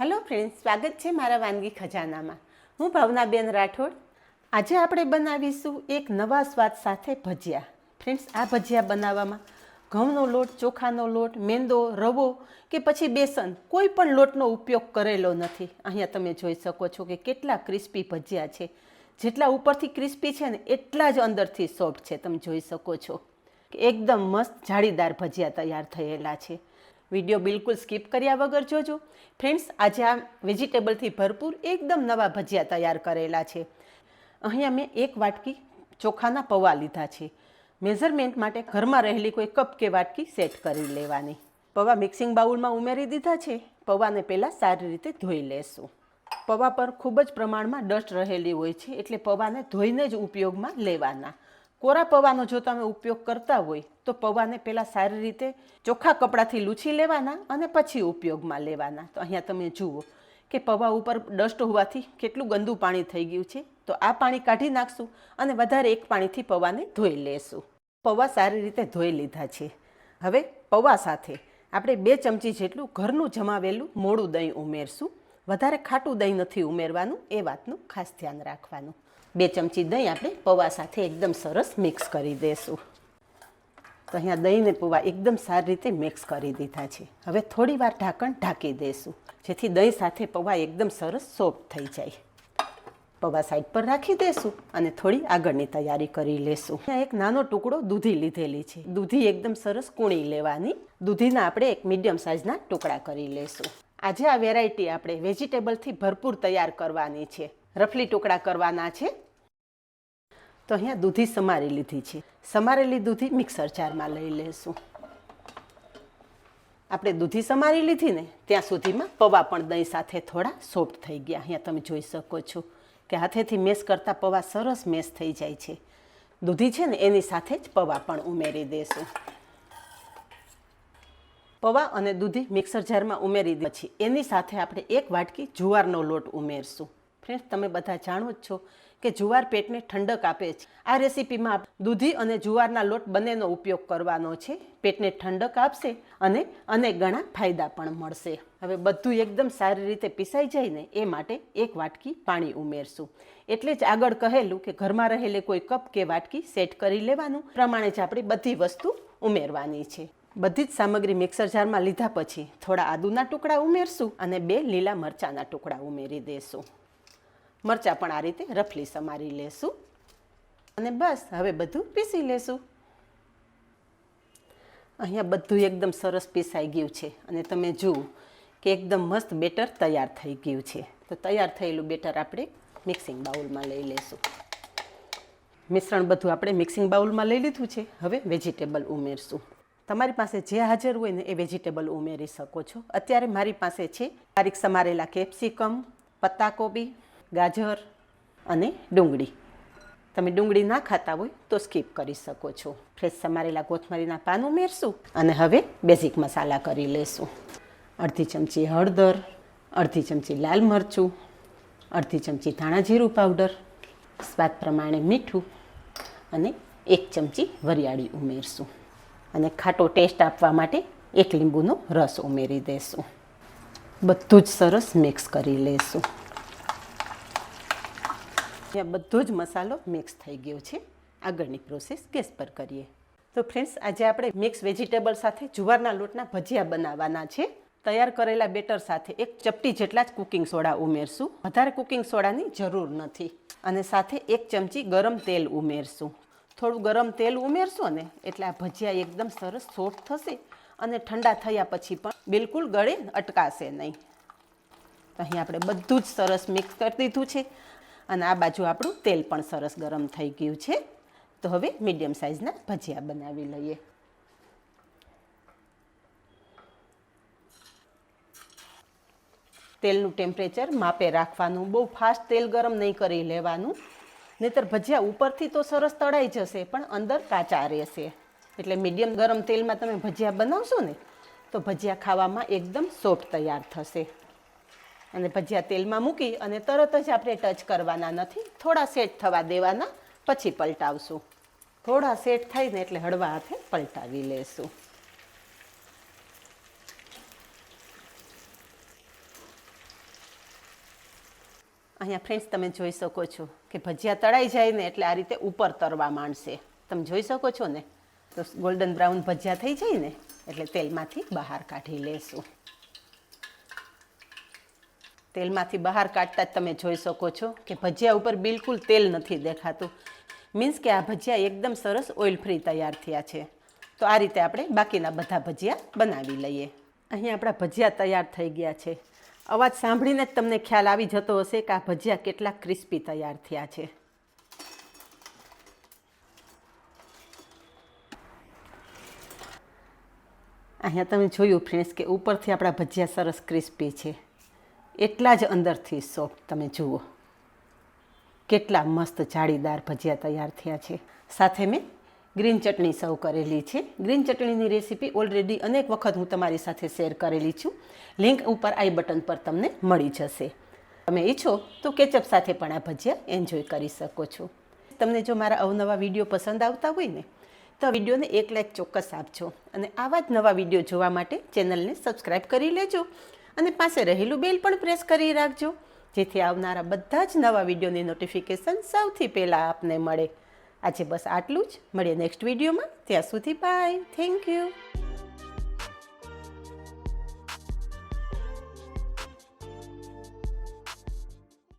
Hello friends, स्वागत है मारा वानगी खजाना में। हूँ भावनाबेन राठोड। आज આપણે બનાવીશું એક નવા સ્વાદ સાથે ભજીયા। ફ્રેન્ડ્સ, આ ભજીયા બનાવવામાં ઘઉંનો લોટ, ચોખાનો લોટ, મેંદો, રવો કે પછી બેસન કોઈ પણ લોટનો ઉપયોગ કરેલો નથી। અહીંયા તમે જોઈ શકો છો કે કેટલા ક્રિસ્પી ભજીયા છે। જેટલા ઉપરથી ક્રિસ્પી છે ને એટલા જ અંદરથી સોફ્ટ છે। તમે જોઈ શકો છો કે એકદમ મસ્ત જાળીદાર ભજીયા તૈયાર થયેલા છે। વિડીયો બિલકુલ સ્કીપ કર્યા વગર જોજો। ફ્રેન્ડ્સ, આજે આ વેજીટેબલથી ભરપૂર એકદમ નવા ભજીયા તૈયાર કરેલા છે। અહીંયા મેં એક વાટકી ચોખાના પૌવા લીધા છે। મેઝરમેન્ટ માટે ઘરમાં રહેલી કોઈ કપ કે વાટકી સેટ કરી લેવાની। પૌવા મિક્સિંગ બાઉલમાં ઉમેરી દીધા છે। પૌવાને પહેલાં સારી રીતે ધોઈ લેશું। પૌવા પર ખૂબ જ પ્રમાણમાં ડસ્ટ રહેલી હોય છે, એટલે પૌવાને ધોઈને જ ઉપયોગમાં લેવાના। કોરા પૌવાનો જો તમે ઉપયોગ કરતા હોય તો પૌવાને પહેલાં સારી રીતે ચોખ્ખા કપડાથી લૂછી લેવાના અને પછી ઉપયોગમાં લેવાના। તો અહીંયા તમે જુઓ કે પૌવા ઉપર ડસ્ટ હોવાથી કેટલું ગંદુ પાણી થઈ ગયું છે। તો આ પાણી કાઢી નાખશું અને વધારે એક પાણીથી પૌવાને ધોઈ લેશું। પૌવા સારી રીતે ધોઈ લીધા છે। હવે પૌવા સાથે આપણે 2 ચમચી જેટલું ઘરનું જમાવેલું મોળું દહીં ઉમેરશું। વધારે ખાટું દહીં નથી ઉમેરવાનું, એ વાતનું ખાસ ધ્યાન રાખવાનું। 2 ચમચી દહીં આપણે પૌવા સાથે એકદમ સરસ મિક્સ કરી દઈશું। તો અહીંયા દહીં ને પૌવા એકદમ સારી રીતે મિક્સ કરી દીધા છે। હવે થોડી વાર ઢાંકણ ઢાંકી દઈશું, જેથી દહીં સાથે પૌવા એકદમ સરસ સોફ્ટ થઈ જાય। પૌવા સાઈડ પર રાખી દઈશું અને થોડી આગળની તૈયારી કરી લેશું। અહીંયા એક નાનો ટુકડો દૂધી લીધેલી છે। દૂધી એકદમ સરસ કૂણી લેવાની। દૂધીના આપણે એક મીડિયમ સાઇઝના ટુકડા કરી લેશું। આજે આ વેરાયટી આપણે વેજીટેબલથી ભરપૂર તૈયાર કરવાની છે। રફલી ટુકડા કરવાના છે। તો અહીંયા દૂધી સમારી લીધી છે। સમારેલી દૂધી મિક્સર જારમાં લઈ લેશું। આપણે દૂધી સમારી લીધી ને ત્યાં સુધીમાં પૌવા પણ દહીં સાથે થોડા સોફ્ટ થઈ ગયા। અહીંયા તમે જોઈ શકો છો કે હાથેથી મેશ કરતાં પૌવા સરસ મેશ થઈ જાય છે। દૂધી છે ને એની સાથે જ પૌવા પણ ઉમેરી દેશું। પૌવા અને દૂધી મિક્સર જારમાં ઉમેરી દે પછી એની સાથે આપણે 1 વાટકી જુવારનો લોટ ઉમેરશું। ફ્રેન્ડ્સ, તમે બધા જાણો જ છો કે જુવાર પેટને ઠંડક આપે છે। આ રેસીપીમાં દૂધી અને જુવારના લોટ બંનેનો ઉપયોગ કરવાનો છે। પેટને ઠંડક આપશે અને અનેક ગણા ફાયદા પણ મળશે। હવે બધું એકદમ સારી રીતે પીસાઈ જાય ને એ માટે 1 વાટકી પાણી ઉમેરશું। એટલે જ આગળ કહેલું કે ઘરમાં રહેલી કોઈ કપ કે વાટકી સેટ કરી લેવાનું, પ્રમાણે જ આપણે બધી વસ્તુ ઉમેરવાની છે। બધી જ સામગ્રી મિક્સર જારમાં લીધા પછી થોડા આદુના ટુકડા ઉમેરશું અને 2 લીલા મરચાંના ટુકડા ઉમેરી દેશું। મરચાં પણ આ રીતે રફલી સમારી લેશું અને બસ હવે બધું પીસી લેશું। અહીંયા બધું એકદમ સરસ પીસાઈ ગયું છે અને તમે જુઓ કે એકદમ મસ્ત બેટર તૈયાર થઈ ગયું છે। તો તૈયાર થયેલું બેટર આપણે મિક્સિંગ બાઉલમાં લઈ લેશું। મિશ્રણ બધું આપણે મિક્સિંગ બાઉલમાં લઈ લીધું છે। હવે વેજીટેબલ ઉમેરશું। તમારી પાસે જે હાજર હોય ને એ વેજીટેબલ ઉમેરી શકો છો। અત્યારે મારી પાસે છે બારીક સમારેલા કેપ્સિકમ, પત્તાકોબી, ગાજર અને ડુંગળી। તમે ડુંગળી ના ખાતા હોય તો સ્કીપ કરી શકો છો। ફ્રેશ સમારેલા કોથમરીના પાન ઉમેરશું અને હવે બેઝિક મસાલા કરી લેશું। અડધી ચમચી હળદર, અડધી ચમચી લાલ મરચું, અડધી ચમચી ધાણા જીરું પાવડર, સ્વાદ પ્રમાણે મીઠું અને 1 ચમચી વરિયાળી ઉમેરશું અને ખાટો ટેસ્ટ આપવા માટે 1 લીંબુનો રસ ઉમેરી દેશું। બધું જ સરસ મિક્સ કરી લેશું। ત્યાં બધો જ મસાલો મિક્સ થઈ ગયો છે। આગળની પ્રોસેસ ગેસ પર કરીએ। તો ફ્રેન્ડ્સ, આજે આપણે મિક્સ વેજીટેબલ સાથે જુવારના લોટના ભજીયા બનાવવાના છે। તૈયાર કરેલા બેટર સાથે 1 ચપટી જેટલા જ કુકિંગ સોડા ઉમેરશું। વધારે કુકિંગ સોડાની જરૂર નથી અને સાથે 1 ચમચી ગરમ તેલ ઉમેરશું। થોડું ગરમ તેલ ઉમેરશું ને એટલે આ ભજીયા એકદમ સરસ સોફ્ટ થશે અને ઠંડા થયા પછી પણ બિલકુલ ગળે અટકાશે નહીં। અહીં આપણે બધું જ સરસ મિક્સ કરી દીધું છે અને આ બાજુ આપણું તેલ પણ સરસ ગરમ થઈ ગયું છે। તો હવે મીડિયમ સાઇઝના ભજીયા બનાવી લઈએ। તેલનું ટેમ્પરેચર માપે રાખવાનું, બહુ ફાસ્ટ તેલ ગરમ નહીં કરી લેવાનું, નહીંતર ભજીયા ઉપરથી તો સરસ તળાઈ જશે પણ અંદર કાચા રહેશે। એટલે મીડિયમ ગરમ તેલમાં તમે ભજીયા બનાવશો ને તો ભજીયા ખાવામાં એકદમ સોફ્ટ તૈયાર થશે। અને ભજીયા તેલમાં મૂકી અને તરત જ આપણે ટચ કરવાના નથી, થોડા સેટ થવા દેવાના, પછી પલટાવશું। થોડા સેટ થાય ને એટલે હળવા હાથે પલટાવી લેશું। અહીંયા ફ્રેન્ડ્સ તમે જોઈ શકો છો કે ભજીયા તળાઈ જાય ને એટલે આ રીતે ઉપર તરવા માંડશે. તમે જોઈ શકો છો ને, તો ગોલ્ડન બ્રાઉન ભજીયા થઈ જાય ને એટલે તેલમાંથી બહાર કાઢી લેશું. તેલમાંથી બહાર કાઢતા જ તમે જોઈ શકો છો કે ભજીયા ઉપર બિલકુલ તેલ નથી દેખાતું. મીન્સ કે આ ભજીયા એકદમ સરસ ઓઇલ ફ્રી તૈયાર થયા છે. તો આ રીતે આપણે બાકીના બધા ભજીયા બનાવી લઈએ. અહીં આપણા ભજીયા તૈયાર થઈ ગયા છે. અવાજ સાંભળીને જ તમને ખ્યાલ આવી જતો હશે કે આ ભજીયા કેટલા ક્રિસ્પી તૈયાર થયા છે. અહીંયા તમે જોયું ફ્રેન્ડ્સ કે ઉપરથી આપણા ભજીયા સરસ ક્રિસ્પી છે, એટલા જ અંદરથી સોફ્ટ. તમે જુઓ કેટલા મસ્ત જાળીદાર ભજીયા તૈયાર થયા છે. સાથે મેં ગ્રીન ચટણી સર્વ કરેલી છે. ગ્રીન ચટણીની રેસીપી ઓલરેડી અનેક વખત હું તમારી સાથે શેર કરેલી છું. લિંક ઉપર આઈ બટન પર તમને મળી જશે. તમે ઈચ્છો તો કેચઅપ સાથે પણ આ ભજીયા એન્જોય કરી શકો છો. તમને જો મારા અવનવા વિડીયો પસંદ આવતા હોય ને તો વિડીયોને એક લાઈક ચોક્કસ આપજો અને આવા જ નવા વિડીયો જોવા માટે ચેનલને સબસ્ક્રાઈબ કરી લેજો અને પાસે રહેલું બેલ પણ પ્રેસ કરી રાખજો, જેથી આવનારા બધા જ નવા વિડીયોની નોટિફિકેશન સૌથી પહેલાં આપને મળે. આજે બસ આટલું જ. મળીએ નેક્સ્ટ વિડીયોમાં. ત્યાં સુધી બાય. Thank you.